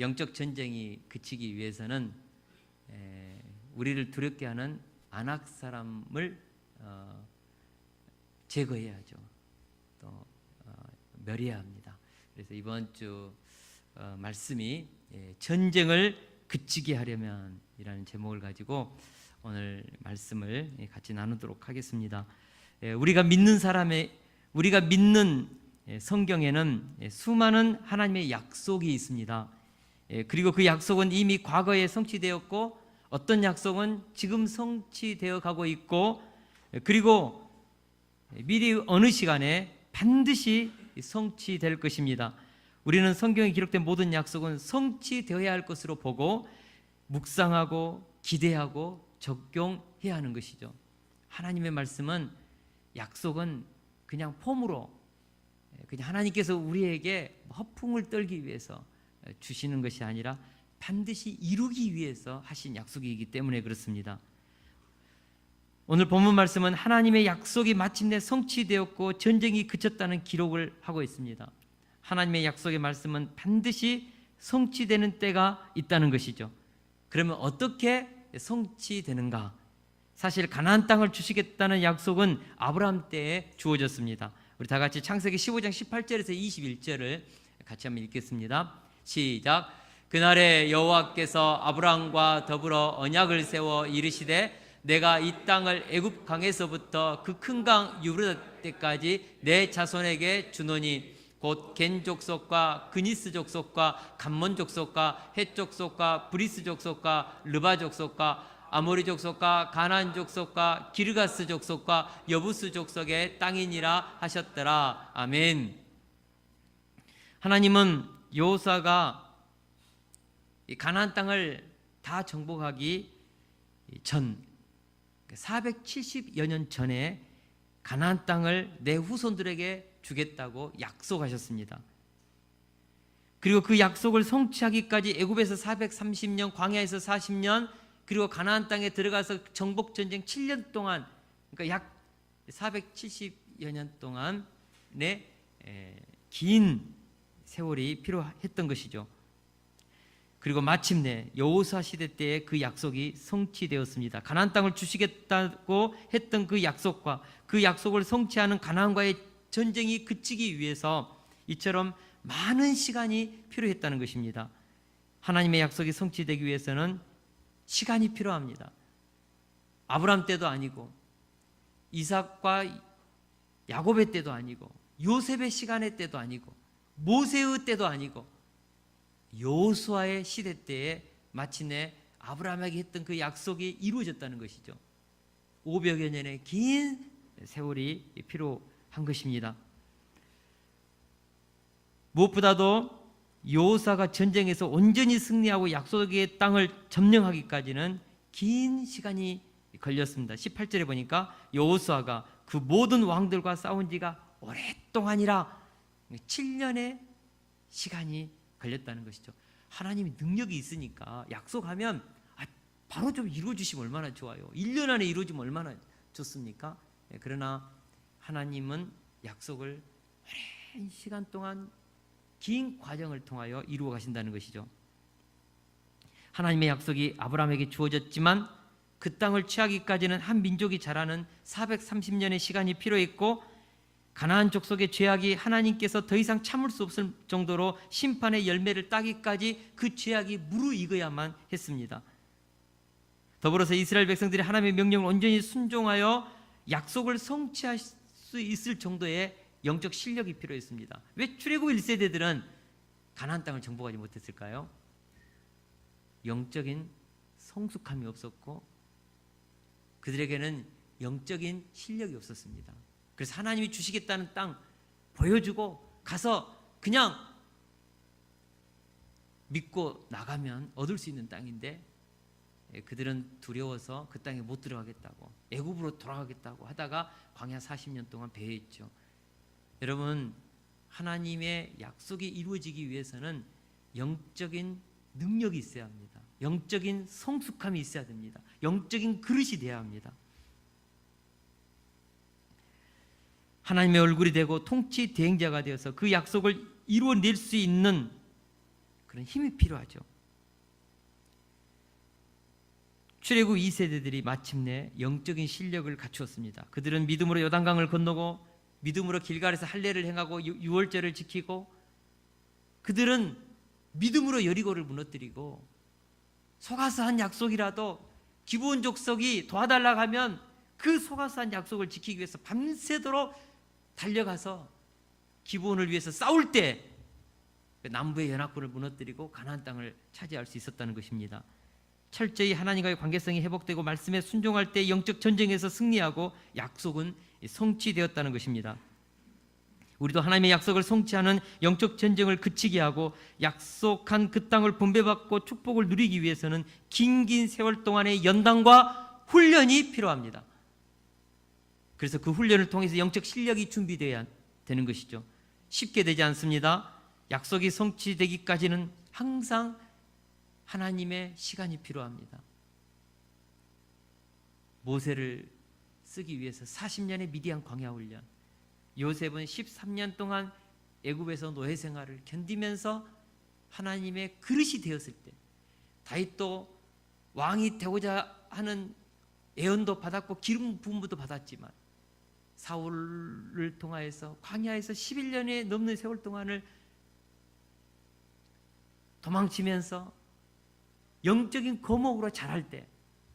영적 전쟁이 그치기 위해서는 우리를 두렵게 하는 안악 사람을 제거해야죠. 또 멸해야 합니다. 그래서 이번 주 말씀이 전쟁을 그치게 하려면 이라는 제목을 가지고 오늘 말씀을 같이 나누도록 하겠습니다. 우리가 믿는 성경에는 수많은 하나님의 약속이 있습니다. 그리고 그 약속은 이미 과거에 성취되었고 어떤 약속은 지금 성취되어 가고 있고 그리고 미리 어느 시간에 반드시 성취될 것입니다. 우리는 성경에 기록된 모든 약속은 성취되어야 할 것으로 보고 묵상하고 기대하고 적용해야 하는 것이죠. 하나님의 말씀은 약속은 그냥 폼으로 그냥 하나님께서 우리에게 허풍을 떨기 위해서 주시는 것이 아니라 반드시 이루기 위해서 하신 약속이기 때문에 그렇습니다. 오늘 본문 말씀은 하나님의 약속이 마침내 성취되었고 전쟁이 그쳤다는 기록을 하고 있습니다. 하나님의 약속의 말씀은 반드시 성취되는 때가 있다는 것이죠. 그러면 어떻게 성취되는가? 사실 가나안 땅을 주시겠다는 약속은 아브라함 때에 주어졌습니다. 우리 다 같이 창세기 15장 18절에서 21절을 같이 한번 읽겠습니다. 시작. 그날에 여호와께서 아브라함과 더불어 언약을 세워 이르시되 내가 이 땅을 애굽 강에서부터 그 큰 강 유브라데 때까지 내 자손에게 주노니 곧 겐 족속과 그니스 족속과 감몬 족속과 헷 족속과 브리스 족속과 르바 족속과 아모리 족속과 가나안 족속과 기르가스 족속과 여부스 족속의 땅이니라 하셨더라. 아멘. 하나님은 여호수아가 가나안 땅을 다 정복하기 전 470여 년 전에 가나안 땅을 내 후손들에게 주겠다고 약속하셨습니다. 그리고 그 약속을 성취하기까지 애굽에서 430년, 광야에서 40년, 그리고 가나안 땅에 들어가서 정복 전쟁 7년 동안, 그러니까 약 470여 년 동안의 긴 세월이 필요했던 것이죠. 그리고 마침내 여호수아 시대 때에 그 약속이 성취되었습니다. 가나안 땅을 주시겠다고 했던 그 약속과 그 약속을 성취하는 가나안과의 전쟁이 그치기 위해서 이처럼 많은 시간이 필요했다는 것입니다. 하나님의 약속이 성취되기 위해서는 시간이 필요합니다. 아브라함 때도 아니고 이삭과 야곱의 때도 아니고 요셉의 시간의 때도 아니고 모세의 때도 아니고 여호수아의 시대 때에 마침내 아브라함에게 했던 그 약속이 이루어졌다는 것이죠. 500여 년의 긴 세월이 필요한 것입니다. 무엇보다도 여호수아가 전쟁에서 온전히 승리하고 약속의 땅을 점령하기까지는 긴 시간이 걸렸습니다. 18절에 보니까 여호수아가 그 모든 왕들과 싸운 지가 오랫동안이라 7년의 시간이 걸렸다는 것이죠. 하나님이 능력이 있으니까 약속하면 바로 좀 이루어주시면 얼마나 좋아요. 1년 안에 이루어지면 얼마나 좋습니까? 그러나 하나님은 약속을 오랜 시간 동안 긴 과정을 통하여 이루어 가신다는 것이죠. 하나님의 약속이 아브라함에게 주어졌지만 그 땅을 취하기까지는 한 민족이 자라는 430년의 시간이 필요했고 가나안 족속의 죄악이 하나님께서 더 이상 참을 수 없을 정도로 심판의 열매를 따기까지 그 죄악이 무르익어야만 했습니다. 더불어서 이스라엘 백성들이 하나님의 명령을 온전히 순종하여 약속을 성취할 수 있을 정도의 영적 실력이 필요했습니다. 왜 출애굽 1세대들은 가나안 땅을 정복하지 못했을까요? 영적인 성숙함이 없었고 그들에게는 영적인 실력이 없었습니다. 그래서 하나님이 주시겠다는 땅 보여주고 가서 그냥 믿고 나가면 얻을 수 있는 땅인데 그들은 두려워서 그 땅에 못 들어가겠다고 애굽으로 돌아가겠다고 하다가 광야 40년 동안 배회했죠. 여러분, 하나님의 약속이 이루어지기 위해서는 영적인 능력이 있어야 합니다. 영적인 성숙함이 있어야 됩니다. 영적인 그릇이 되어야 합니다. 하나님의 얼굴이 되고 통치 대행자가 되어서 그 약속을 이루어낼 수 있는 그런 힘이 필요하죠. 출애굽 2세대들이 마침내 영적인 실력을 갖추었습니다. 그들은 믿음으로 요단강을 건너고 믿음으로 길갈에서 할례를 행하고 유월절을 지키고 그들은 믿음으로 여리고를 무너뜨리고 속아서 한 약속이라도 기브온 족속이 도와달라고 하면 그 속아서 한 약속을 지키기 위해서 밤새도록 달려가서 기브온을 위해서 싸울 때 남부의 연합군을 무너뜨리고 가나안 땅을 차지할 수 있었다는 것입니다. 철저히 하나님과의 관계성이 회복되고 말씀에 순종할 때 영적 전쟁에서 승리하고 약속은 성취되었다는 것입니다. 우리도 하나님의 약속을 성취하는 영적 전쟁을 그치게 하고 약속한 그 땅을 분배받고 축복을 누리기 위해서는 긴 세월 동안의 연단과 훈련이 필요합니다. 그래서 그 훈련을 통해서 영적 실력이 준비되어야 되는 것이죠. 쉽게 되지 않습니다. 약속이 성취되기까지는 항상 하나님의 시간이 필요합니다. 모세를 쓰기 위해서 40년의 미디안 광야 훈련, 요셉은 13년 동안 애굽에서 노예 생활을 견디면서 하나님의 그릇이 되었을 때, 다윗도 왕이 되고자 하는 애언도 받았고 기름 부음도 받았지만 사울을 통하여서 광야에서 11년에 넘는 세월 동안을 도망치면서 영적인 거목으로 자랄 때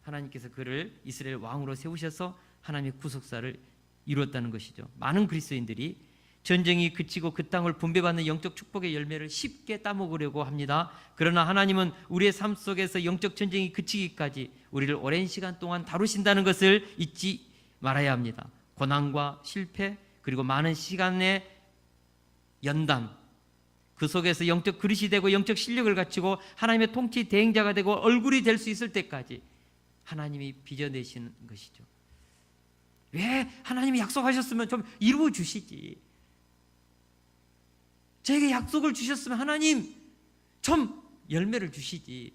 하나님께서 그를 이스라엘 왕으로 세우셔서 하나님의 구속사를 이루었다는 것이죠. 많은 그리스도인들이 전쟁이 그치고 그 땅을 분배받는 영적 축복의 열매를 쉽게 따먹으려고 합니다. 그러나 하나님은 우리의 삶 속에서 영적 전쟁이 그치기까지 우리를 오랜 시간 동안 다루신다는 것을 잊지 말아야 합니다. 고난과 실패 그리고 많은 시간의 연단, 그 속에서 영적 그릇이 되고 영적 실력을 갖추고 하나님의 통치 대행자가 되고 얼굴이 될 수 있을 때까지 하나님이 빚어내시는 것이죠. 왜 하나님이 약속하셨으면 좀 이루어 주시지. 저에게 약속을 주셨으면 하나님 좀 열매를 주시지.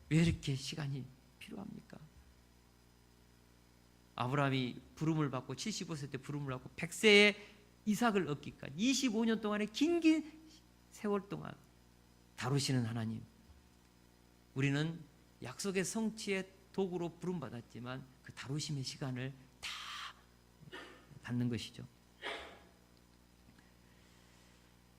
왜 이렇게 시간이 필요합니까? 아브라함이 부름을 받고 75세 때 부름을 받고 100세에 이삭을 얻기까지 25년 동안의 긴 세월 동안 다루시는 하나님. 우리는 약속의 성취의 도구로 부름받았지만 그 다루심의 시간을 다 받는 것이죠.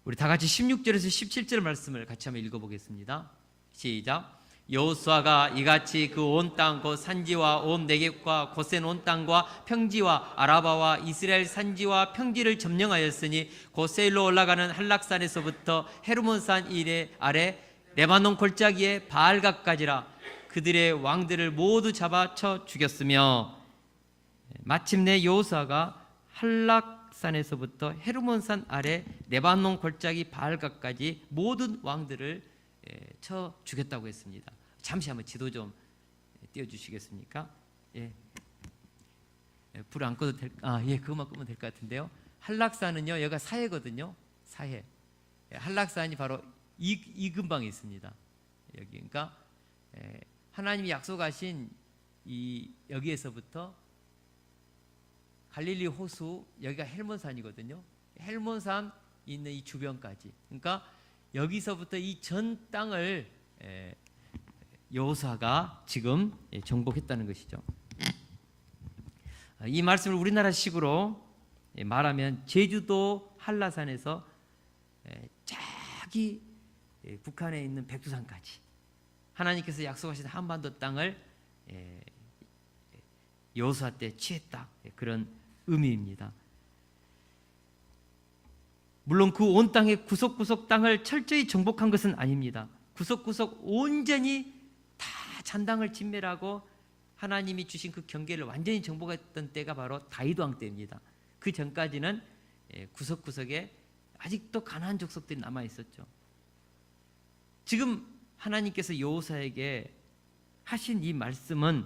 우리 다 같이 16절에서 17절 말씀을 같이 한번 읽어보겠습니다. 시작. 여호수아가 이같이 그 온 땅 곧 산지와 온 네겝과 고센 온 땅과 평지와 아라바와 이스라엘 산지와 평지를 점령하였으니 곧 세일로 올라가는 한락산에서부터 헤르몬산 아래 레바논 골짜기에 바알각까지라. 그들의 왕들을 모두 잡아 쳐 죽였으며 마침내 여호수아가 한락산에서부터 헤르몬산 아래 레바논 골짜기 바알각까지 모든 왕들을 쳐 죽였다고 했습니다. 잠시 한번 지도 좀 띄워주시겠습니까? 예. 불 안 꺼도 예, 그것만 끄면 될 것 같은데요. 한락산은요, 여기가 사해거든요. 사해. 한락산이 바로 이 근방에 있습니다. 여기, 그러니까 하나님이 약속하신 이 여기에서부터 갈릴리 호수, 여기가 헬몬산이거든요. 헬몬산 있는 이 주변까지. 그러니까 여기서부터 이 전 땅을 여호수아가 지금 정복했다는 것이죠. 이 말씀을 우리나라식으로 말하면 제주도 한라산에서 저기 북한에 있는 백두산까지 하나님께서 약속하신 한반도 땅을 여호수아 때 취했다, 그런 의미입니다. 물론 그 온 땅의 구석구석 땅을 철저히 정복한 것은 아닙니다. 구석구석 온전히 다 잔당을 진멸하고 하나님이 주신 그 경계를 완전히 정복했던 때가 바로 다윗 왕 때입니다. 그 전까지는 구석구석에 아직도 가나안 족속들이 남아 있었죠. 지금 하나님께서 여호수아에게 하신 이 말씀은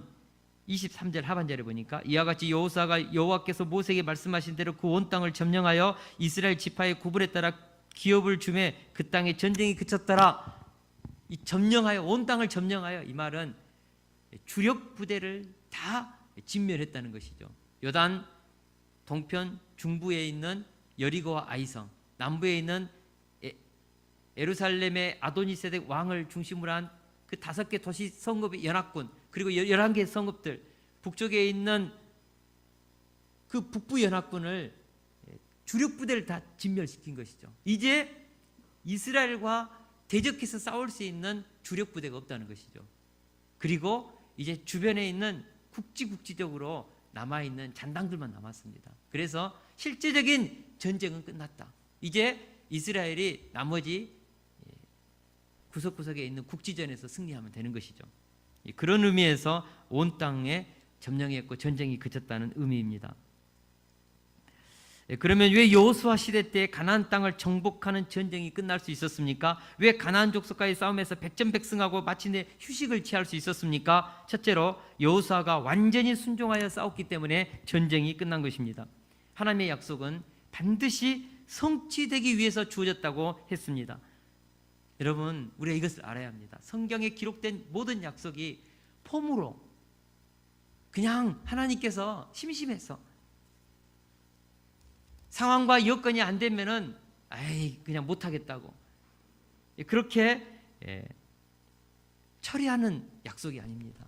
23절 하반절에 보니까 이와 같이 여호수아가 여호와께서 모세에게 말씀하신 대로 그 온 땅을 점령하여 이스라엘 지파의 구분에 따라 기업을 주매 그 땅에 전쟁이 그쳤더라. 이 점령하여, 온 땅을 점령하여, 이 말은 주력 부대를 다 진멸했다는 것이죠. 요단 동편 중부에 있는 여리고와 아이성, 남부에 있는 예루살렘의 아도니세덱 왕을 중심으로 한 그 5개 도시 성읍의 연합군, 그리고 11개 성읍들, 북쪽에 있는 그 북부 연합군을 주력 부대를 다 진멸시킨 것이죠. 이제 이스라엘과 대적해서 싸울 수 있는 주력 부대가 없다는 것이죠. 그리고 이제 주변에 있는 국지적으로 남아있는 잔당들만 남았습니다. 그래서 실제적인 전쟁은 끝났다. 이제 이스라엘이 나머지 구석구석에 있는 국지전에서 승리하면 되는 것이죠. 그런 의미에서 온 땅에 점령했고 전쟁이 그쳤다는 의미입니다. 그러면 왜 여호수아 시대 때 가나안 땅을 정복하는 전쟁이 끝날 수 있었습니까? 왜 가나안 족속과의 싸움에서 백전백승하고 마침내 휴식을 취할 수 있었습니까? 첫째로 여호수아가 완전히 순종하여 싸웠기 때문에 전쟁이 끝난 것입니다. 하나님의 약속은 반드시 성취되기 위해서 주어졌다고 했습니다. 여러분, 우리가 이것을 알아야 합니다. 성경에 기록된 모든 약속이 폼으로 그냥 하나님께서 심심해서 상황과 여건이 안 되면은 그냥 못하겠다고 그렇게 처리하는 약속이 아닙니다.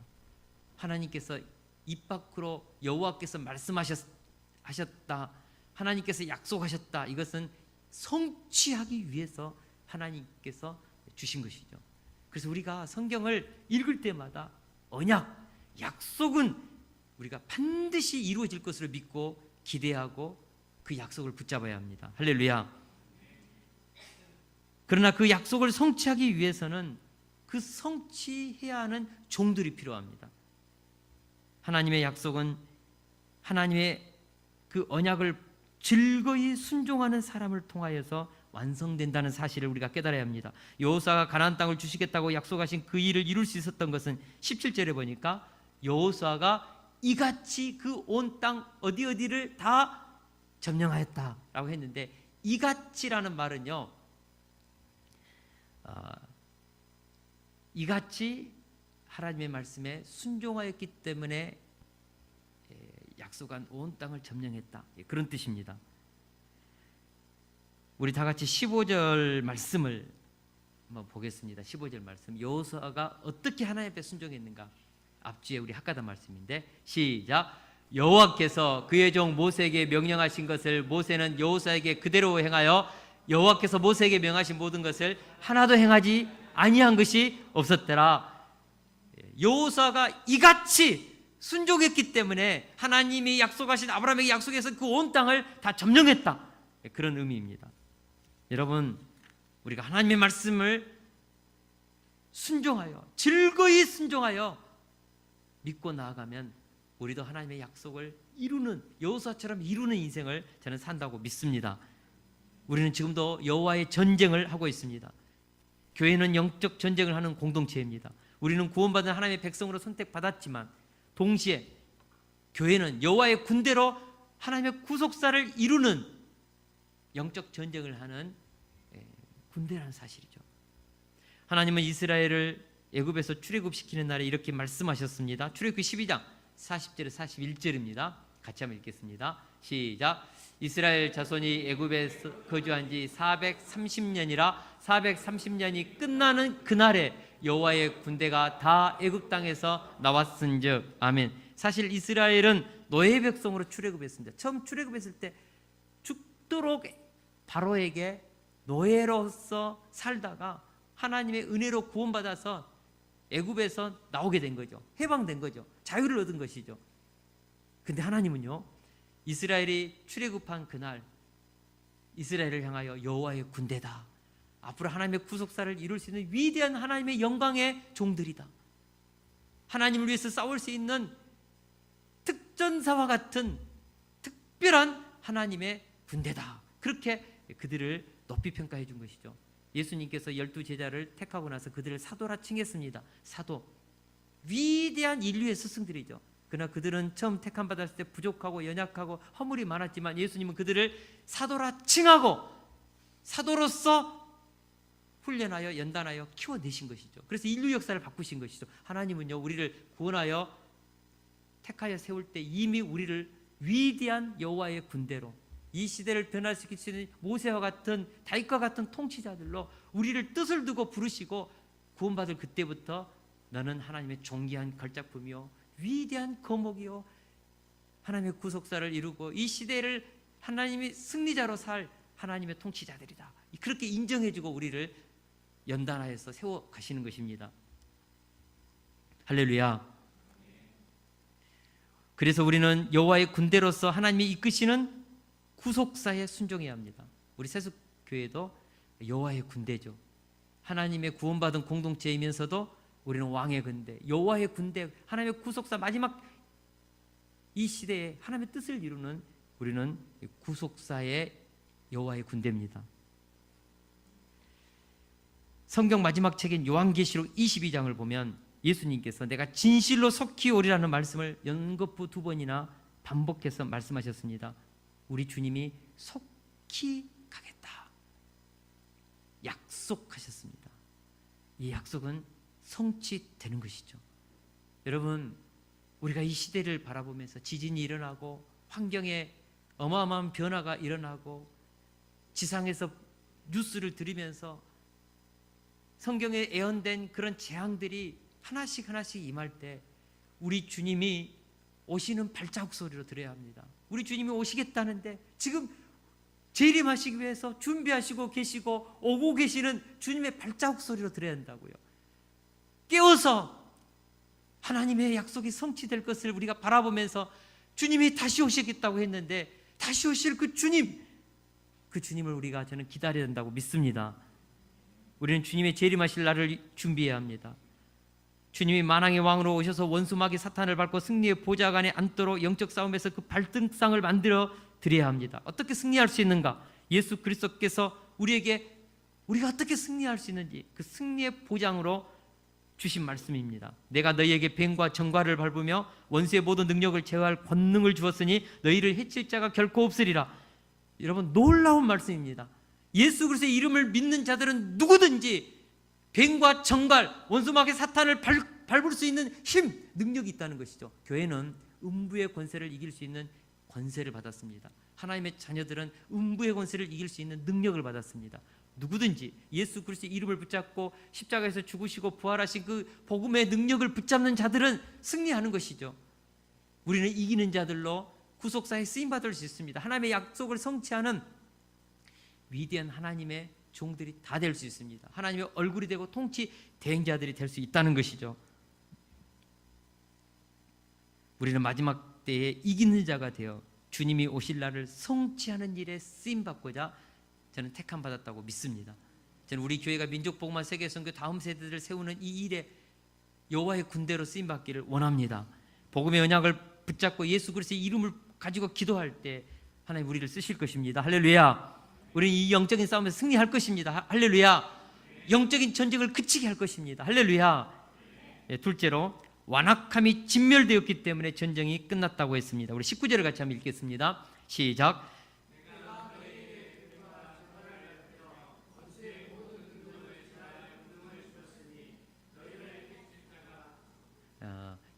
하나님께서 입 밖으로 여호와께서 말씀하셨다, 하나님께서 약속하셨다, 이것은 성취하기 위해서 하나님께서 주신 것이죠. 그래서 우리가 성경을 읽을 때마다 언약, 약속은 우리가 반드시 이루어질 것으로 믿고 기대하고 그 약속을 붙잡아야 합니다. 할렐루야. 그러나 그 약속을 성취하기 위해서는 그 성취해야 하는 종들이 필요합니다. 하나님의 약속은 하나님의 그 언약을 즐거이 순종하는 사람을 통하여서 완성된다는 사실을 우리가 깨달아야 합니다. 여호수아가 가나안 땅을 주시겠다고 약속하신 그 일을 이룰 수 있었던 것은 17절에 보니까 여호수아가 이같이 그 온 땅 어디를 다 점령하였다라고 했는데, 이같이라는 말은요, 이같이 하나님의 말씀에 순종하였기 때문에 약속한 온 땅을 점령했다, 그런 뜻입니다. 우리 다 같이 15절 말씀을 한번 보겠습니다. 15절 말씀, 여호수아가 어떻게 하나님 앞에 순종했는가, 앞주에 우리 학가단 말씀인데 시작. 여호와께서 그의 종 모세에게 명령하신 것을 모세는 여호수아에게 그대로 행하여 여호와께서 모세에게 명하신 모든 것을 하나도 행하지 아니한 것이 없었더라. 여호수아가 이같이 순종했기 때문에 하나님이 약속하신 아브라함에게 약속해서 그 온 땅을 다 점령했다, 그런 의미입니다. 여러분, 우리가 하나님의 말씀을 순종하여 즐거이 순종하여 믿고 나아가면 우리도 하나님의 약속을 이루는, 여호수아처럼 이루는 인생을 저는 산다고 믿습니다. 우리는 지금도 여호와의 전쟁을 하고 있습니다. 교회는 영적 전쟁을 하는 공동체입니다. 우리는 구원받은 하나님의 백성으로 선택받았지만 동시에 교회는 여호와의 군대로 하나님의 구속사를 이루는 영적 전쟁을 하는 군대라는 사실이죠. 하나님은 이스라엘을 애굽에서 출애굽시키는 날에 이렇게 말씀하셨습니다. 출애굽기 12장 40절에 41절입니다. 같이 한번 읽겠습니다. 시작. 이스라엘 자손이 애굽에서 거주한 지 430년이라 430년이 끝나는 그날에 여호와의 군대가 다 애굽 땅에서 나왔은즉. 아멘. 사실 이스라엘은 노예 백성으로 출애굽했습니다. 처음 출애굽했을 때 죽도록 바로에게 노예로서 살다가 하나님의 은혜로 구원받아서 애굽에서 나오게 된 거죠. 해방된 거죠. 자유를 얻은 것이죠. 근데 하나님은요, 이스라엘이 출애굽한 그날 이스라엘을 향하여 여호와의 군대다, 앞으로 하나님의 구속사를 이룰 수 있는 위대한 하나님의 영광의 종들이다, 하나님을 위해서 싸울 수 있는 특전사와 같은 특별한 하나님의 군대다, 그렇게 그들을 높이 평가해 준 것이죠. 예수님께서 12제자를 택하고 나서 그들을 사도라 칭했습니다. 사도, 위대한 인류의 스승들이죠. 그러나 그들은 처음 택함 받았을 때 부족하고 연약하고 허물이 많았지만 예수님은 그들을 사도라 칭하고 사도로서 훈련하여 연단하여 키워내신 것이죠. 그래서 인류 역사를 바꾸신 것이죠. 하나님은요, 우리를 구원하여 택하여 세울 때 이미 우리를 위대한 여호와의 군대로, 이 시대를 변화시킬 수 있는 모세와 같은 다윗과 같은 통치자들로 우리를 뜻을 두고 부르시고 구원받을 그때부터 너는 하나님의 존귀한 걸작품이요 위대한 거목이요 하나님의 구속사를 이루고 이 시대를 하나님이 승리자로 살 하나님의 통치자들이다. 그렇게 인정해주고 우리를 연단하여서 세워 가시는 것입니다. 할렐루야. 그래서 우리는 여호와의 군대로서 하나님이 이끄시는 구속사에 순종해야 합니다. 우리 세속교회도 여호와의 군대죠. 하나님의 구원받은 공동체이면서도 우리는 왕의 군대, 여호와의 군대, 하나님의 구속사, 마지막 이 시대에 하나님의 뜻을 이루는 우리는 구속사의 여호와의 군대입니다. 성경 마지막 책인 요한계시록 22장을 보면 예수님께서 내가 진실로 속히 오리라는 말씀을 연거푸 2번이나 반복해서 말씀하셨습니다. 우리 주님이 속히 가겠다 약속하셨습니다. 이 약속은 성취되는 것이죠. 여러분, 우리가 이 시대를 바라보면서 지진이 일어나고 환경에 어마어마한 변화가 일어나고 지상에서 뉴스를 들으면서 성경에 예언된 그런 재앙들이 하나씩 하나씩 임할 때 우리 주님이 오시는 발자국 소리로 들어야 합니다. 우리 주님이 오시겠다는데 지금 재림하시기 위해서 준비하시고 계시고 오고 계시는 주님의 발자국 소리로 들어야 한다고요. 깨워서 하나님의 약속이 성취될 것을 우리가 바라보면서 주님이 다시 오시겠다고 했는데 다시 오실 그 주님을 우리가 저는 기다려야 한다고 믿습니다. 우리는 주님의 재림하실 날을 준비해야 합니다. 주님이 만왕의 왕으로 오셔서 원수 마귀 사탄을 밟고 승리의 보좌관에 앉도록 영적 싸움에서 그 발등상을 만들어 드려야 합니다. 어떻게 승리할 수 있는가? 예수 그리스도께서 우리에게 우리가 어떻게 승리할 수 있는지 그 승리의 보장으로 주신 말씀입니다. 내가 너희에게 뱀과 정갈을 밟으며 원수의 모든 능력을 제어할 권능을 주었으니 너희를 해칠 자가 결코 없으리라. 여러분, 놀라운 말씀입니다. 예수 그리스도의 이름을 믿는 자들은 누구든지 뱀과 정갈, 원수마귀 사탄을 밟을 수 있는 힘, 능력이 있다는 것이죠. 교회는 음부의 권세를 이길 수 있는 권세를 받았습니다. 하나님의 자녀들은 음부의 권세를 이길 수 있는 능력을 받았습니다. 누구든지 예수 그리스도의 이름을 붙잡고 십자가에서 죽으시고 부활하신 그 복음의 능력을 붙잡는 자들은 승리하는 것이죠. 우리는 이기는 자들로 구속사에 쓰임받을 수 있습니다. 하나님의 약속을 성취하는 위대한 하나님의 종들이 다 될 수 있습니다. 하나님의 얼굴이 되고 통치 대행자들이 될 수 있다는 것이죠. 우리는 마지막 때에 이기는 자가 되어 주님이 오실 날을 성취하는 일에 쓰임받고자 저는 택함 받았다고 믿습니다. 저는 우리 교회가 민족복음화 세계선교 다음 세대들을 세우는 이 일에 여호와의 군대로 쓰임받기를 원합니다. 복음의 언약을 붙잡고 예수 그리스도의 이름을 가지고 기도할 때 하나님 우리를 쓰실 것입니다. 할렐루야. 우리는 이 영적인 싸움에서 승리할 것입니다. 할렐루야. 영적인 전쟁을 그치게 할 것입니다. 할렐루야. 네, 둘째로 완악함이 진멸되었기 때문에 전쟁이 끝났다고 했습니다. 우리 19절을 같이 한번 읽겠습니다. 시작.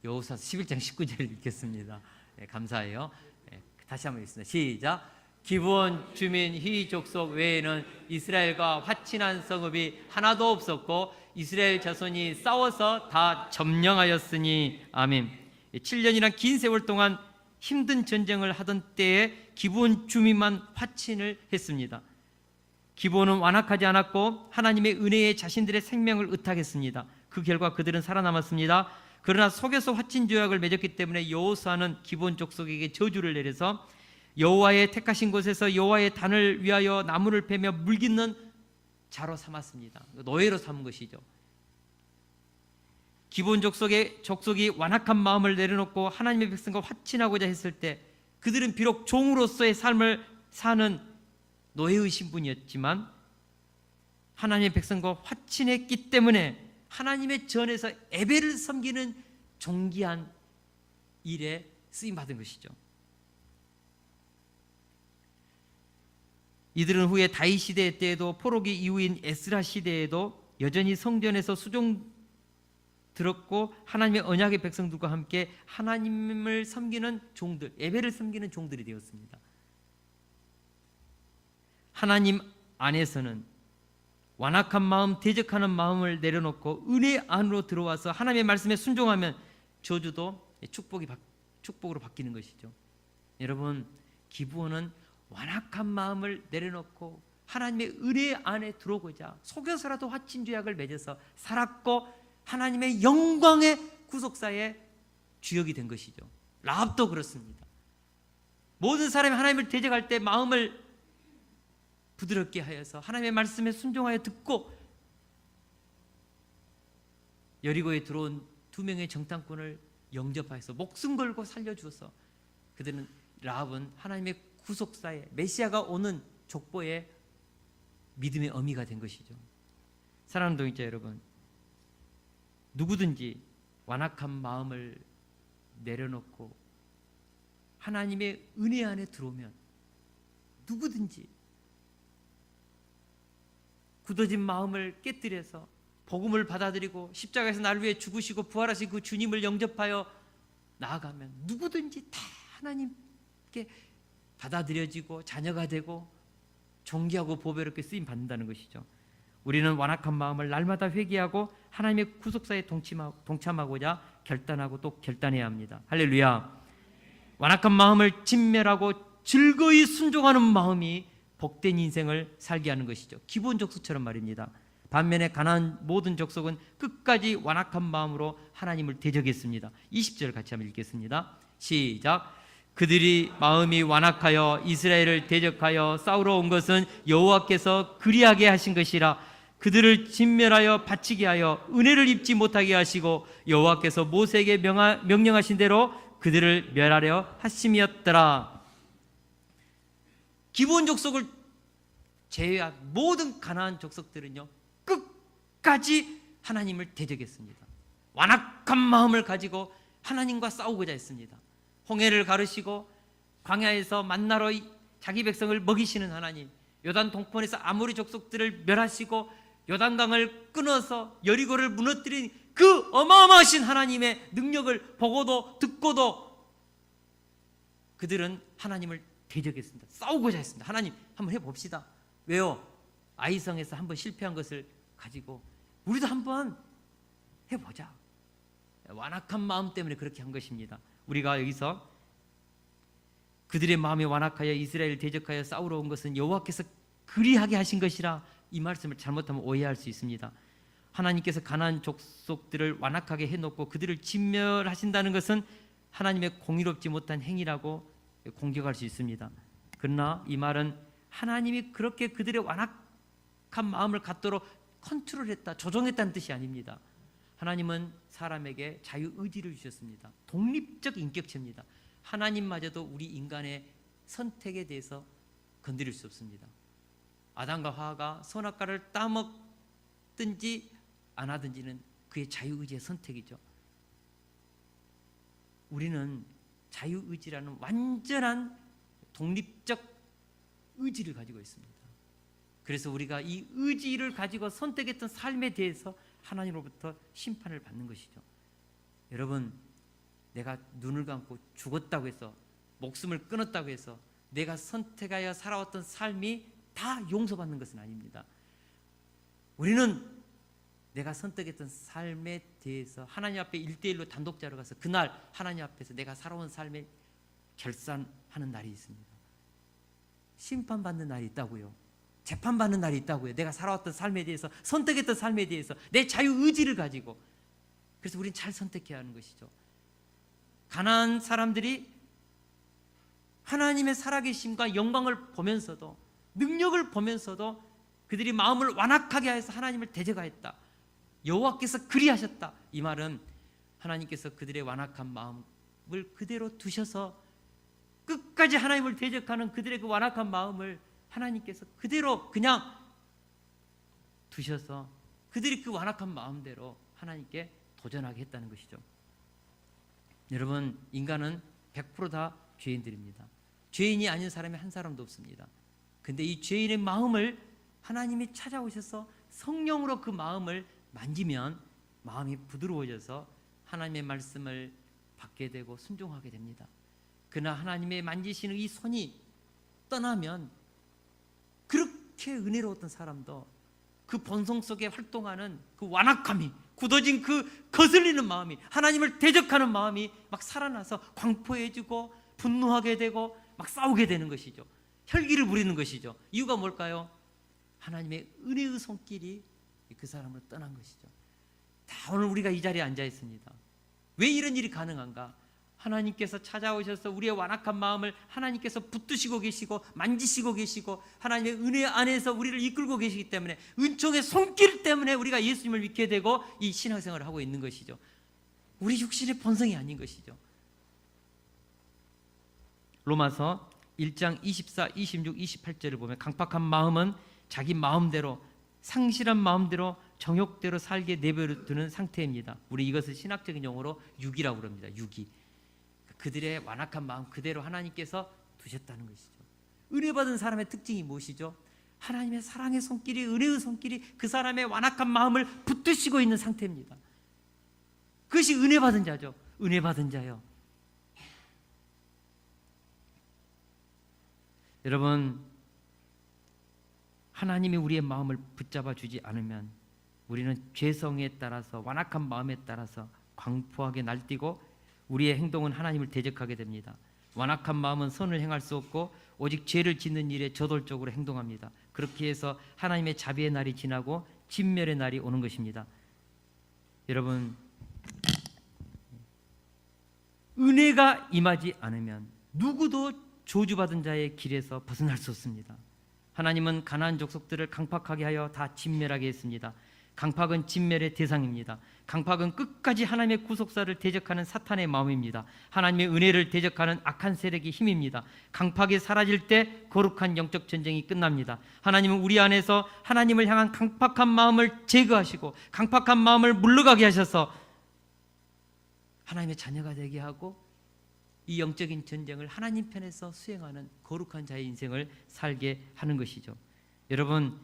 여호수아서 11장 19절을 읽겠습니다. 네, 감사해요. 네, 다시 한번 읽습니다. 시작. 기브온 주민 희 족속 외에는 이스라엘과 화친한 성읍이 하나도 없었고 이스라엘 자손이 싸워서 다 점령하였으니 아멘. 7년이란 긴 세월 동안 힘든 전쟁을 하던 때에 기브온 주민만 화친을 했습니다. 기브온은 완악하지 않았고 하나님의 은혜에 자신들의 생명을 의탁했습니다. 그 결과 그들은 살아남았습니다. 그러나 속여서 화친 조약을 맺었기 때문에 여호수아는 기브온 족속에게 저주를 내려서 여호와의 택하신 곳에서 여호와의 단을 위하여 나무를 베며 물깃는 자로 삼았습니다. 노예로 삼은 것이죠. 기브온 족속이 완악한 마음을 내려놓고 하나님의 백성과 화친하고자 했을 때 그들은 비록 종으로서의 삶을 사는 노예의 신분이었지만 하나님의 백성과 화친했기 때문에 하나님의 전에서 예배를 섬기는 존귀한 일에 쓰임받은 것이죠. 이들은 후에 다윗 시대 때에도 포로기 이후인 에스라 시대에도 여전히 성전에서 수종 들었고 하나님의 언약의 백성들과 함께 하나님을 섬기는 종들, 예배를 섬기는 종들이 되었습니다. 하나님 안에서는 완악한 마음, 대적하는 마음을 내려놓고 은혜 안으로 들어와서 하나님의 말씀에 순종하면 저주도 축복으로 바뀌는 것이죠. 여러분, 기브온은 완악한 마음을 내려놓고 하나님의 은혜 안에 들어오고자 속여서라도 화친죄약을 맺어서 살았고 하나님의 영광의 구속사의 주역이 된 것이죠. 라합도 그렇습니다. 모든 사람이 하나님을 대적할 때 마음을 부드럽게 하여서 하나님의 말씀에 순종하여 듣고 여리고에 들어온 2명의 정탐꾼을 영접하여서 목숨 걸고 살려주어서 그들은 라합은 하나님의 구속사의 메시아가 오는 족보의 믿음의 어미가 된 것이죠. 사랑하는 동역자 여러분, 누구든지 완악한 마음을 내려놓고 하나님의 은혜 안에 들어오면 누구든지 굳어진 마음을 깨뜨려서 복음을 받아들이고 십자가에서 나를 위해 죽으시고 부활하신 그 주님을 영접하여 나아가면 누구든지 다 하나님께 받아들여지고 자녀가 되고 존귀하고 보배롭게 쓰임 받는다는 것이죠. 우리는 완악한 마음을 날마다 회개하고 하나님의 구속사에 동참하고자 결단하고 또 결단해야 합니다. 할렐루야. 완악한 마음을 진멸하고 즐거이 순종하는 마음이 복된 인생을 살게 하는 것이죠. 기브온 족속처럼 말입니다. 반면에 가나안 모든 족속은 끝까지 완악한 마음으로 하나님을 대적했습니다. 20절 같이 한번 읽겠습니다. 시작. 그들이 마음이 완악하여 이스라엘을 대적하여 싸우러 온 것은 여호와께서 그리하게 하신 것이라. 그들을 진멸하여 바치게 하여 은혜를 입지 못하게 하시고 여호와께서 모세에게 명령하신 대로 그들을 멸하려 하심이었더라. 기브온 족속을 제외한 모든 가나안 족속들은요 끝까지 하나님을 대적했습니다. 완악한 마음을 가지고 하나님과 싸우고자 했습니다. 홍해를 가르시고 광야에서 만나러 자기 백성을 먹이시는 하나님, 요단 동편에서 아모리 족속들을 멸하시고 요단강을 끊어서 여리고를 무너뜨린 그 어마어마하신 하나님의 능력을 보고도 듣고도 그들은 하나님을 대적했습니다. 싸우고자 했습니다. 하나님 한번 해봅시다. 왜요? 아이성에서 한번 실패한 것을 가지고 우리도 한번 해보자. 완악한 마음 때문에 그렇게 한 것입니다. 우리가 여기서 그들의 마음이 완악하여 이스라엘을 대적하여 싸우러 온 것은 여호와께서 그리하게 하신 것이라, 이 말씀을 잘못하면 오해할 수 있습니다. 하나님께서 가나안 족속들을 완악하게 해놓고 그들을 진멸하신다는 것은 하나님의 공의롭지 못한 행위라고 공격할 수 있습니다. 그러나 이 말은 하나님이 그렇게 그들의 완악한 마음을 갖도록 컨트롤했다, 조종했다는 뜻이 아닙니다. 하나님은 사람에게 자유의지를 주셨습니다. 독립적 인격체입니다. 하나님마저도 우리 인간의 선택에 대해서 건드릴 수 없습니다. 아담과 하와가 선악과를 따먹든지 안 하든지는 그의 자유의지의 선택이죠. 우리는 자유의지라는 완전한 독립적 의지를 가지고 있습니다. 그래서 우리가 이 의지를 가지고 선택했던 삶에 대해서 하나님으로부터 심판을 받는 것이죠. 여러분, 내가 눈을 감고 죽었다고 해서, 목숨을 끊었다고 해서 내가 선택하여 살아왔던 삶이 다 용서받는 것은 아닙니다. 우리는 내가 선택했던 삶에 대해서 하나님 앞에 1대1로 단독자로 가서 그날 하나님 앞에서 내가 살아온 삶에 결산하는 날이 있습니다. 심판받는 날이 있다고요. 재판받는 날이 있다고요. 내가 살아왔던 삶에 대해서, 선택했던 삶에 대해서 내 자유의지를 가지고. 그래서 우리는 잘 선택해야 하는 것이죠. 가나안 사람들이 하나님의 살아계심과 영광을 보면서도, 능력을 보면서도 그들이 마음을 완악하게 해서 하나님을 대적하였다. 여호와께서 그리하셨다. 이 말은 하나님께서 그들의 완악한 마음을 그대로 두셔서 끝까지 하나님을 대적하는 그들의 그 완악한 마음을 하나님께서 그대로 그냥 두셔서 그들이 그 완악한 마음대로 하나님께 도전하게 했다는 것이죠. 여러분, 인간은 100% 다 죄인들입니다. 죄인이 아닌 사람이 한 사람도 없습니다. 근데 이 죄인의 마음을 하나님이 찾아오셔서 성령으로 그 마음을 만지면 마음이 부드러워져서 하나님의 말씀을 받게 되고 순종하게 됩니다. 그러나 하나님의 만지시는 이 손이 떠나면 그렇게 그렇게 은혜로웠던 사람도 그 본성 속에 활동하는 그 완악함이, 굳어진 그 거슬리는 마음이, 하나님을 대적하는 마음이 막 살아나서 광포해지고 분노하게 되고 막 싸우게 되는 것이죠. 혈기를 부리는 것이죠. 이유가 뭘까요? 하나님의 은혜의 손길이 그 사람을 떠난 것이죠. 다 오늘 우리가 이 자리에 앉아 있습니다. 왜 이런 일이 가능한가? 하나님께서 찾아오셔서 우리의 완악한 마음을 하나님께서 붙드시고 계시고 만지시고 계시고 하나님의 은혜 안에서 우리를 이끌고 계시기 때문에, 은총의 손길 때문에 우리가 예수님을 믿게 되고 이 신앙생활을 하고 있는 것이죠. 우리 육신의 본성이 아닌 것이죠. 로마서 1장 24, 26, 28절을 보면 강팍한 마음은 자기 마음대로, 상실한 마음대로 정욕대로 살게 내버려두는 상태입니다. 우리 이것을 신학적인 용어로 육이라고 그럽니다. 육이. 그들의 완악한 마음 그대로 하나님께서 두셨다는 것이죠. 은혜 받은 사람의 특징이 무엇이죠? 하나님의 사랑의 손길이, 은혜의 손길이 그 사람의 완악한 마음을 붙드시고 있는 상태입니다. 그것이 은혜 받은 자죠. 은혜 받은 자요. 여러분, 하나님이 우리의 마음을 붙잡아 주지 않으면 우리는 죄성에 따라서, 완악한 마음에 따라서 광포하게 날뛰고 우리의 행동은 하나님을 대적하게 됩니다. 완악한 마음은 선을 행할 수 없고 오직 죄를 짓는 일에 저돌적으로 행동합니다. 그렇게 해서 하나님의 자비의 날이 지나고 진멸의 날이 오는 것입니다. 여러분, 은혜가 임하지 않으면 누구도 저주받은 자의 길에서 벗어날 수 없습니다. 하나님은 가나안 족속들을 강팍하게 하여 다 진멸하게 했습니다. 강팍은 진멸의 대상입니다. 강팍은 끝까지 하나님의 구속사를 대적하는 사탄의 마음입니다. 하나님의 은혜를 대적하는 악한 세력의 힘입니다. 강팍이 사라질 때 거룩한 영적 전쟁이 끝납니다. 하나님은 우리 안에서 하나님을 향한 강팍한 마음을 제거하시고 강팍한 마음을 물러가게 하셔서 하나님의 자녀가 되게 하고 이 영적인 전쟁을 하나님 편에서 수행하는 거룩한 자의 인생을 살게 하는 것이죠. 여러분,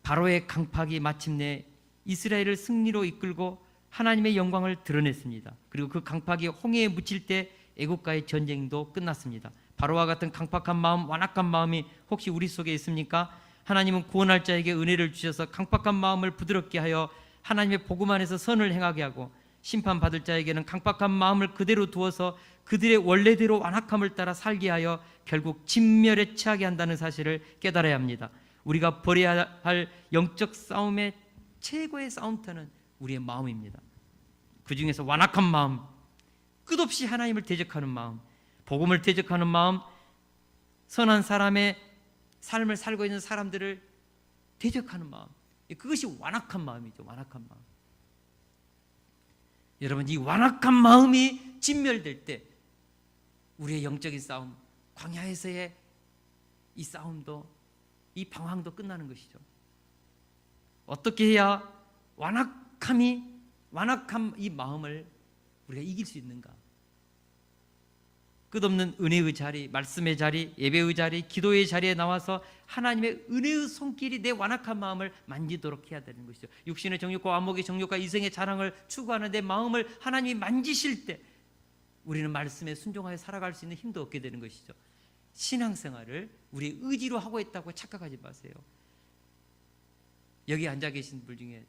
바로의 강팍이 마침내 이스라엘을 승리로 이끌고 하나님의 영광을 드러냈습니다. 그리고 그 강팍이 홍해에 묻힐 때 애국과의 전쟁도 끝났습니다. 바로와 같은 강팍한 마음, 완악한 마음이 혹시 우리 속에 있습니까? 하나님은 구원할 자에게 은혜를 주셔서 강팍한 마음을 부드럽게 하여 하나님의 복음 안에서 선을 행하게 하고, 심판받을 자에게는 강팍한 마음을 그대로 두어서 그들의 원래대로 완악함을 따라 살게 하여 결국 진멸에 처하게 한다는 사실을 깨달아야 합니다. 우리가 벌여야 할 영적 싸움의 최고의 싸움터는 우리의 마음입니다. 그 중에서 완악한 마음, 끝없이 하나님을 대적하는 마음, 복음을 대적하는 마음, 선한 사람의 삶을 살고 있는 사람들을 대적하는 마음, 그것이 완악한 마음이죠. 완악한 마음. 여러분, 이 완악한 마음이 진멸될 때 우리의 영적인 싸움, 광야에서의 이 싸움도, 이 방황도 끝나는 것이죠. 어떻게 해야 완악한 이 마음을 우리가 이길 수 있는가? 끝없는 은혜의 자리, 말씀의 자리, 예배의 자리, 기도의 자리에 나와서 하나님의 은혜의 손길이 내 완악한 마음을 만지도록 해야 되는 것이죠. 육신의 정욕과 안목의 정욕과 이생의 자랑을 추구하는 내 마음을 하나님이 만지실 때 우리는 말씀에 순종하여 살아갈 수 있는 힘도 얻게 되는 것이죠. 신앙생활을 우리 의지로 하고 있다고 착각하지 마세요. 여기 앉아 계신 분 중에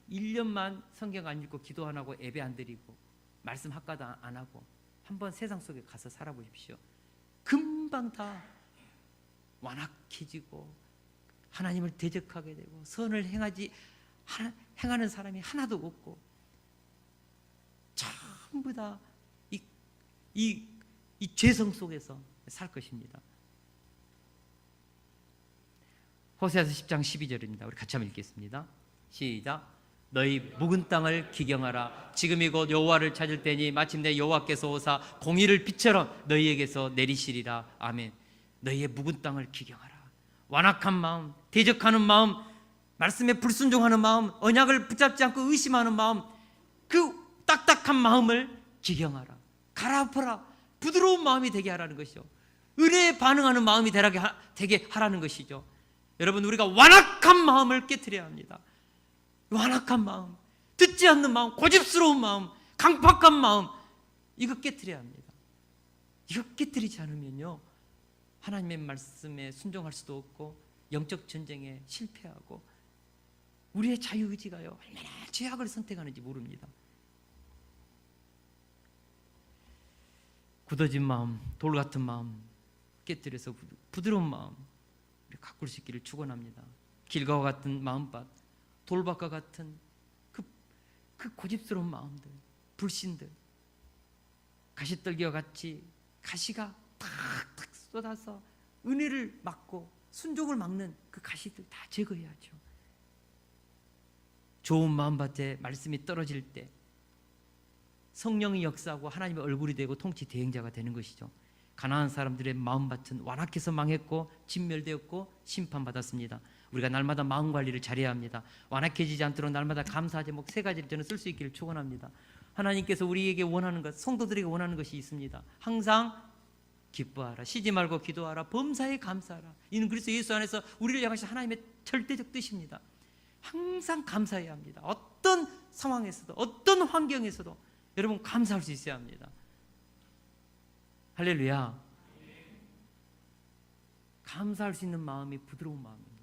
1년만 성경 안 읽고 기도 안 하고 예배 안 드리고 말씀 학과도 안 하고 한번 세상 속에 가서 살아보십시오. 금방 다 완악해지고 하나님을 대적하게 되고 선을 행하는 사람이 하나도 없고 전부 다 이 죄성 속에서 살 것입니다. 호세아서 10장 12절입니다. 우리 같이 한번 읽겠습니다. 시작. 너희 묵은 땅을 기경하라. 지금이 곧 여호와를 찾을 때니 마침내 여호와께서 오사 공의를 빛처럼 너희에게서 내리시리라. 아멘. 너희의 묵은 땅을 기경하라. 완악한 마음, 대적하는 마음, 말씀에 불순종하는 마음, 언약을 붙잡지 않고 의심하는 마음, 그 딱딱한 마음을 기경하라. 갈아엎어라. 부드러운 마음이 되게 하라는 것이죠. 은혜에 반응하는 마음이 되게 하라는 것이죠. 여러분, 우리가 완악한 마음을 깨트려야 합니다. 완악한 마음, 듣지 않는 마음, 고집스러운 마음, 강팍한 마음, 이거 깨트려야 합니다. 이거 깨트리지 않으면요, 하나님의 말씀에 순종할 수도 없고 영적 전쟁에 실패하고 우리의 자유의지가요 얼마나 죄악을 선택하는지 모릅니다. 굳어진 마음, 돌 같은 마음 깨뜨려서 부드러운 마음 우리 가꿀 수 있기를 축원합니다. 길가와 같은 마음밭, 돌밭과 같은 그 고집스러운 마음들, 불신들, 가시떨기와 같이 가시가 탁탁 쏟아서 은혜를 막고 순종을 막는 그 가시들 다 제거해야죠. 좋은 마음밭에 말씀이 떨어질 때 성령이 역사하고 하나님의 얼굴이 되고 통치 대행자가 되는 것이죠. 가나안 사람들의 마음밭은 완악해서 망했고 진멸되었고 심판받았습니다. 우리가 날마다 마음 관리를 잘해야 합니다. 완악해지지 않도록 날마다 감사 제목 3가지를 저는 쓸 수 있기를 축원합니다. 하나님께서 우리에게 원하는 것, 성도들에게 원하는 것이 있습니다. 항상 기뻐하라, 쉬지 말고 기도하라, 범사에 감사하라. 이는 그리스도 예수 안에서 우리를 향하신 하나님의 절대적 뜻입니다. 항상 감사해야 합니다. 어떤 상황에서도 어떤 환경에서도 여러분 감사할 수 있어야 합니다. 할렐루야. 감사할 수 있는 마음이 부드러운 마음입니다.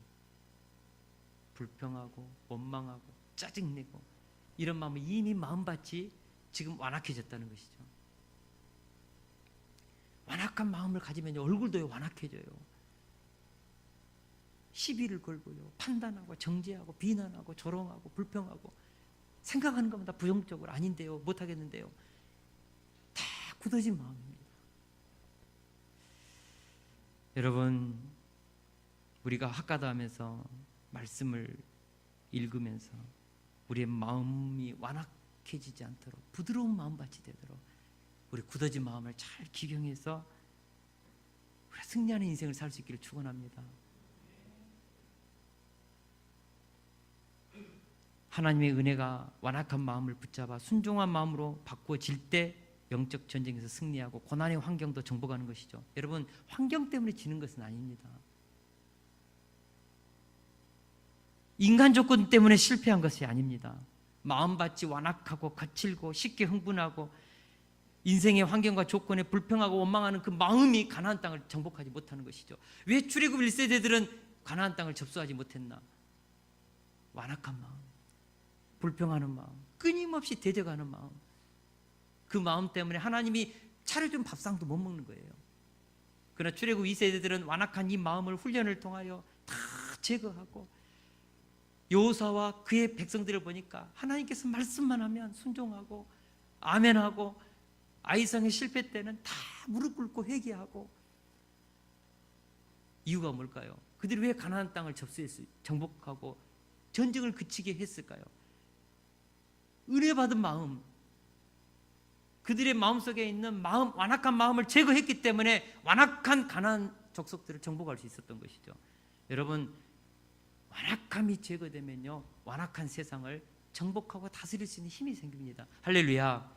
불평하고 원망하고 짜증내고 이런 마음은 이미 마음밭이 지금 완악해졌다는 것이죠. 완악한 마음을 가지면 얼굴도 완악해져요. 시비를 걸고요, 판단하고 정죄하고 비난하고 조롱하고 불평하고 생각하는 것마다 부정적으로 아닌데요, 못하겠는데요. 다 굳어진 마음입니다. 여러분, 우리가 학가다하면서 말씀을 읽으면서 우리의 마음이 완악해지지 않도록 부드러운 마음밭이 되도록 우리 굳어진 마음을 잘 기경해서 우리가 승리하는 인생을 살 수 있기를 축원합니다. 하나님의 은혜가 완악한 마음을 붙잡아 순종한 마음으로 바꾸어질 때 영적 전쟁에서 승리하고 고난의 환경도 정복하는 것이죠. 여러분, 환경 때문에 지는 것은 아닙니다. 인간 조건 때문에 실패한 것이 아닙니다. 마음밭이 완악하고 거칠고 쉽게 흥분하고 인생의 환경과 조건에 불평하고 원망하는 그 마음이 가나안 땅을 정복하지 못하는 것이죠. 왜 출애굽 1세대들은 가나안 땅을 접수하지 못했나? 완악한 마음, 불평하는 마음, 끊임없이 대적하는 마음, 그 마음 때문에 하나님이 차려준 밥상도 못 먹는 거예요. 그러나 출애굽 2세대들은 완악한 이 마음을 훈련을 통하여 다 제거하고 여호수아와 그의 백성들을 보니까 하나님께서 말씀만 하면 순종하고 아멘하고 아이성의 실패 때는 다 무릎 꿇고 회개하고. 이유가 뭘까요? 그들이 왜 가나안 땅을 정복하고 전쟁을 그치게 했을까요? 은혜 받은 마음, 그들의 마음속에 있는 마음, 완악한 마음을 제거했기 때문에 완악한 가나안 족속들을 정복할 수 있었던 것이죠. 여러분, 완악함이 제거되면요, 완악한 세상을 정복하고 다스릴 수 있는 힘이 생깁니다. 할렐루야.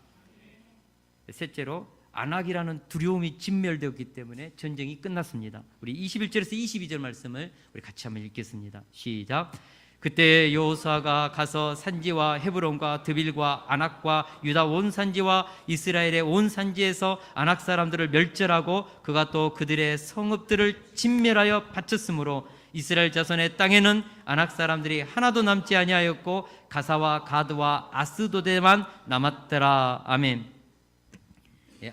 셋째로, 안악이라는 두려움이 진멸되었기 때문에 전쟁이 끝났습니다. 우리 21절에서 22절 말씀을 우리 같이 한번 읽겠습니다. 시작. 그때 여호수아가 가서 산지와 헤브론과 드빌과 안악과 유다 온 산지와 이스라엘의 온 산지에서 안악 사람들을 멸절하고 그가 또 그들의 성읍들을 진멸하여 바쳤으므로 이스라엘 자손의 땅에는 안악 사람들이 하나도 남지 아니하였고 가사와 가드와 아스도데만 남았더라. 아멘.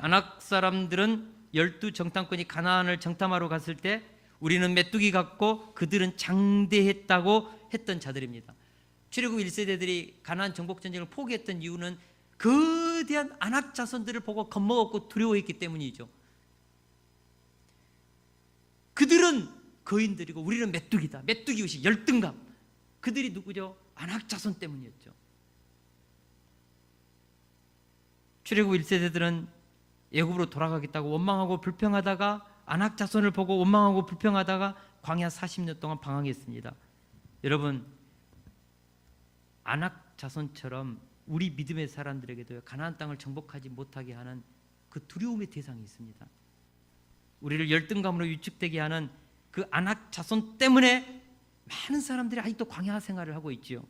안악 사람들은 12정탐꾼이 가나안을 정탐하러 갔을 때 우리는 메뚜기 같고 그들은 장대했다고 했던 자들입니다. 출애굽 1세대들이 가나안 정복 전쟁을 포기했던 이유는 거대한 안악 자손들을 보고 겁먹었고 두려워했기 때문이죠. 그들은 거인들이고 우리는 메뚜기다. 메뚜기 의식, 열등감. 그들이 누구죠? 안악 자손 때문이었죠. 출애굽 1세대들은 애굽으로 돌아가겠다고 원망하고 불평하다가 안악 자손을 보고 원망하고 불평하다가 광야 40년 동안 방황했습니다. 여러분, 안악 자손처럼 우리 믿음의 사람들에게도 가나안 땅을 정복하지 못하게 하는 그 두려움의 대상이 있습니다. 우리를 열등감으로 위축되게 하는 그 안악 자손 때문에 많은 사람들이 아직도 광야 생활을 하고 있지요.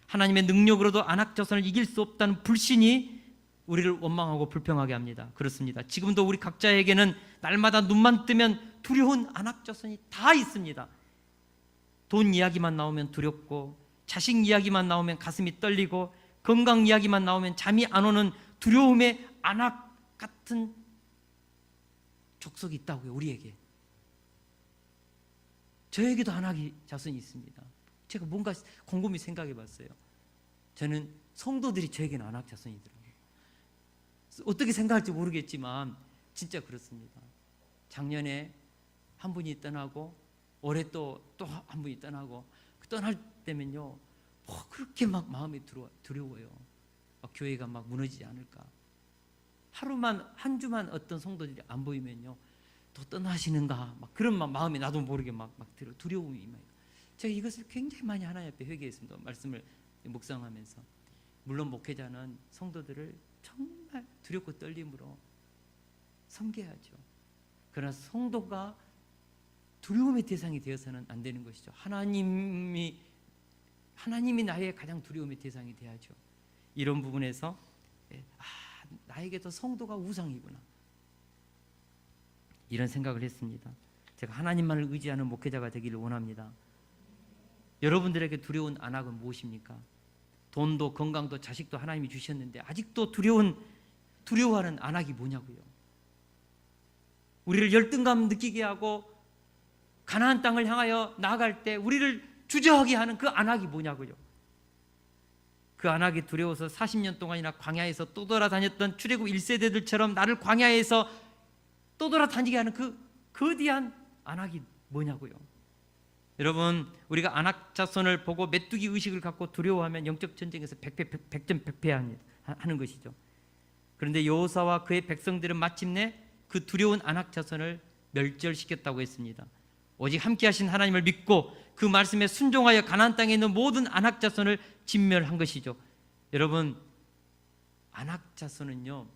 하나님의 능력으로도 안악 자손을 이길 수 없다는 불신이 우리를 원망하고 불평하게 합니다. 그렇습니다. 지금도 우리 각자에게는 날마다 눈만 뜨면 두려운 안악자손이 다 있습니다. 돈 이야기만 나오면 두렵고, 자식 이야기만 나오면 가슴이 떨리고, 건강 이야기만 나오면 잠이 안 오는 두려움의 안악 같은 족속이 있다고요. 우리에게. 저에게도 안악이 자손이 있습니다. 제가 뭔가 곰곰이 생각해 봤어요. 저는 성도들이 저에게는 안악 자손이더라고요. 어떻게 생각할지 모르겠지만 진짜 그렇습니다. 작년에 한 분이 떠나고 올해 또 한 분이 떠나고, 떠날 때면요, 그렇게 막 마음이 두려워요. 교회가 막 무너지지 않을까. 하루만, 한 주만 어떤 성도들이 안 보이면요, 또 떠나시는가, 막 그런 마음이 나도 모르게 막 두려움이 임해요. 제가 이것을 굉장히 많이 하나님 앞에 회개했습니다. 말씀을 묵상하면서. 물론 목회자는 성도들을 정말 두렵고 떨림으로 섬겨야죠. 그러나 성도가 두려움의 대상이 되어서는 안 되는 것이죠. 하나님이 나의 가장 두려움의 대상이 돼야죠. 이런 부분에서 나에게도 성도가 우상이구나, 이런 생각을 했습니다. 제가 하나님만을 의지하는 목회자가 되기를 원합니다. 여러분들에게 두려운 안악은 무엇입니까? 돈도 건강도 자식도 하나님이 주셨는데 아직도 두려워하는 안악이 뭐냐고요. 우리를 열등감 느끼게 하고 가나안 땅을 향하여 나아갈 때 우리를 주저하게 하는 그 안악이 뭐냐고요. 그 안악이 두려워서 40년 동안이나 광야에서 떠돌아다녔던 출애굽 1세대들처럼 나를 광야에서 떠돌아다니게 하는 그 거대한 안악이 뭐냐고요. 여러분, 우리가 안악 자손을 보고 메뚜기 의식을 갖고 두려워하면 영적 전쟁에서 백전백패하는 것이죠. 그런데 여호사와 그의 백성들은 마침내 그 두려운 안악 자손을 멸절시켰다고 했습니다. 오직 함께 하신 하나님을 믿고 그 말씀에 순종하여 가나안 땅에 있는 모든 안악 자손을 진멸한 것이죠. 여러분, 안악 자손은요,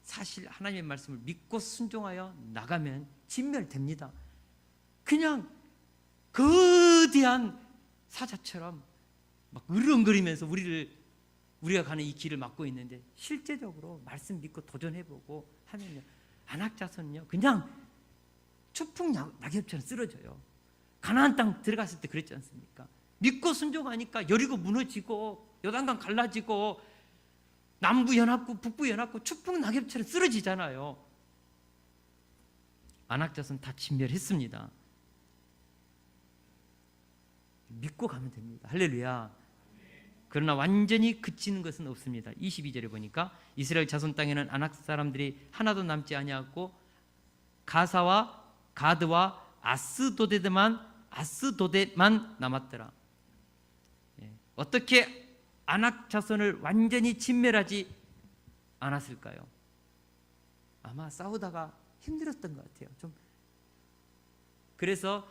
사실 하나님의 말씀을 믿고 순종하여 나가면 진멸됩니다. 그냥 거대한 사자처럼 막 으렁거리면서 우리가 가는 이 길을 막고 있는데, 실제적으로 말씀 믿고 도전해보고 하면요, 안악 자손은요 그냥 추풍 낙엽처럼 쓰러져요. 가나안 땅 들어갔을 때 그랬지 않습니까? 믿고 순종하니까 여리고 무너지고 요단강 갈라지고 남부 연합국 북부 연합국 추풍 낙엽처럼 쓰러지잖아요. 안악 자손 다 진멸했습니다. 믿고 가면 됩니다. 할렐루야. 그러나 완전히 그치는 것은 없습니다. 22절에 보니까 이스라엘 자손 땅에는 안악 사람들이 하나도 남지 아니하고 가사와 가드와 아스도데만 남았더라. 어떻게 안악 자손을 완전히 진멸하지 않았을까요? 아마 싸우다가 힘들었던 것 같아요. 좀. 그래서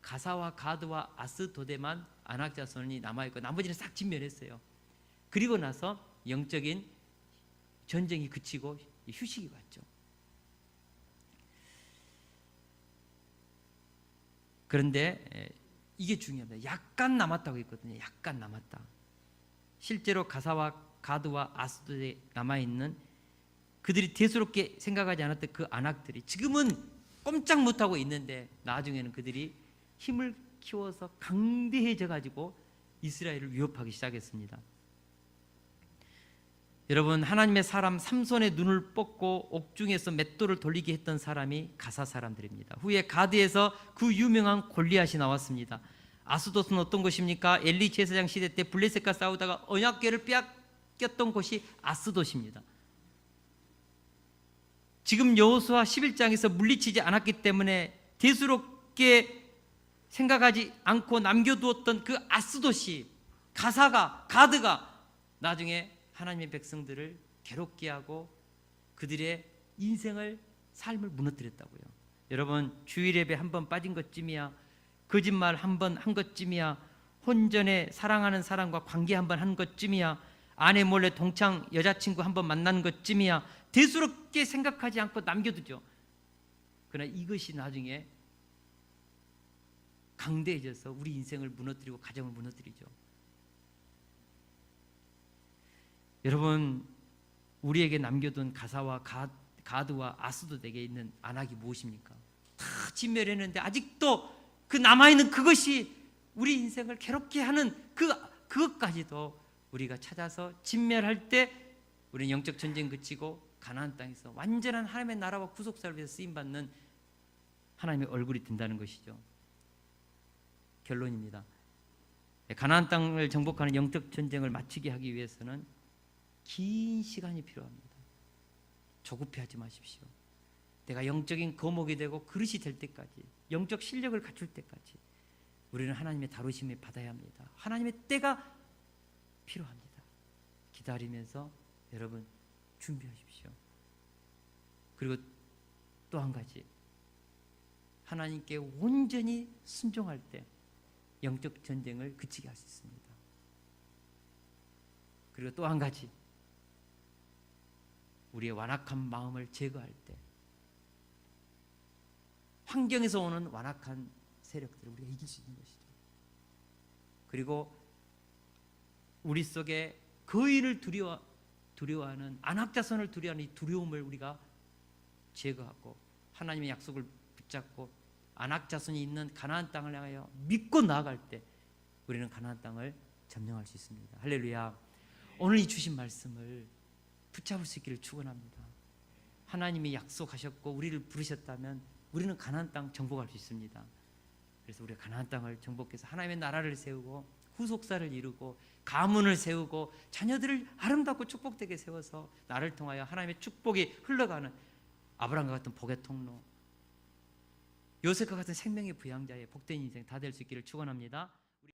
가사와 가드와 아스도데만 안악 자손이 남아있고 나머지는 싹 진멸했어요. 그리고 나서 영적인 전쟁이 그치고 휴식이 왔죠. 그런데 이게 중요합니다. 약간 남았다고 했거든요. 약간 남았다. 실제로 가사와 가드와 아스도에 남아있는 그들이 대수롭게 생각하지 않았던 그 안악들이 지금은 꼼짝 못하고 있는데, 나중에는 그들이 힘을 키워서 강대해져 가지고 이스라엘을 위협하기 시작했습니다. 여러분, 하나님의 사람 삼손의 눈을 뽑고 옥중에서 맷돌을 돌리게 했던 사람이 가사 사람들입니다. 후에 가드에서 그 유명한 골리앗이 나왔습니다. 아스돗은 어떤 곳입니까? 엘리 제사장 시대 때 블레셋과 싸우다가 언약궤를 빼앗겼던 곳이 아스돗입니다. 지금 여호수아 11장에서 물리치지 않았기 때문에 대수롭게 생각하지 않고 남겨두었던 그 아스돗이, 가드가 나중에 하나님의 백성들을 괴롭게 하고 그들의 인생을, 삶을 무너뜨렸다고요. 여러분, 주일 예배 한 번 빠진 것쯤이야, 거짓말 한 번 한 것쯤이야, 혼전에 사랑하는 사람과 관계 한 번 한 것쯤이야, 아내 몰래 동창 여자친구 한 번 만난 것쯤이야, 대수롭게 생각하지 않고 남겨두죠. 그러나 이것이 나중에 강대해져서 우리 인생을 무너뜨리고 가정을 무너뜨리죠. 여러분, 우리에게 남겨둔 가사와 가드와 아스돗에게 있는 안악이 무엇입니까? 다 진멸했는데 아직도 그 남아있는 그것이 우리 인생을 괴롭게 하는 그것까지도 우리가 찾아서 진멸할 때 우리는 영적 전쟁 그치고 가나안 땅에서 완전한 하나님의 나라와 구속사를 위해서 쓰임받는 하나님의 얼굴이 된다는 것이죠. 결론입니다. 가나안 땅을 정복하는 영적 전쟁을 마치게 하기 위해서는 긴 시간이 필요합니다. 조급해하지 마십시오. 내가 영적인 거목이 되고 그릇이 될 때까지, 영적 실력을 갖출 때까지 우리는 하나님의 다루심을 받아야 합니다. 하나님의 때가 필요합니다. 기다리면서 여러분 준비하십시오. 그리고 또 한 가지, 하나님께 온전히 순종할 때 영적 전쟁을 그치게 할 수 있습니다. 그리고 또 한 가지, 우리의 완악한 마음을 제거할 때 환경에서 오는 완악한 세력들을 우리가 이길 수 있는 것이죠. 그리고 우리 속에 거인을 두려워하는, 안악자손을 두려워하는 이 두려움을 우리가 제거하고 하나님의 약속을 붙잡고 안악자손이 있는 가나안 땅을 향하여 믿고 나아갈 때 우리는 가나안 땅을 점령할 수 있습니다. 할렐루야. 오늘 이 주신 말씀을 붙잡을 수 있기를 축원합니다. 하나님이 약속하셨고 우리를 부르셨다면 우리는 가나안 땅 정복할 수 있습니다. 그래서 우리가 가나안 땅을 정복해서 하나님의 나라를 세우고 후속사를 이루고 가문을 세우고 자녀들을 아름답고 축복되게 세워서 나를 통하여 하나님의 축복이 흘러가는 아브라함과 같은 복의 통로, 요셉과 같은 생명의 부양자의 복된 인생 다 될 수 있기를 축원합니다.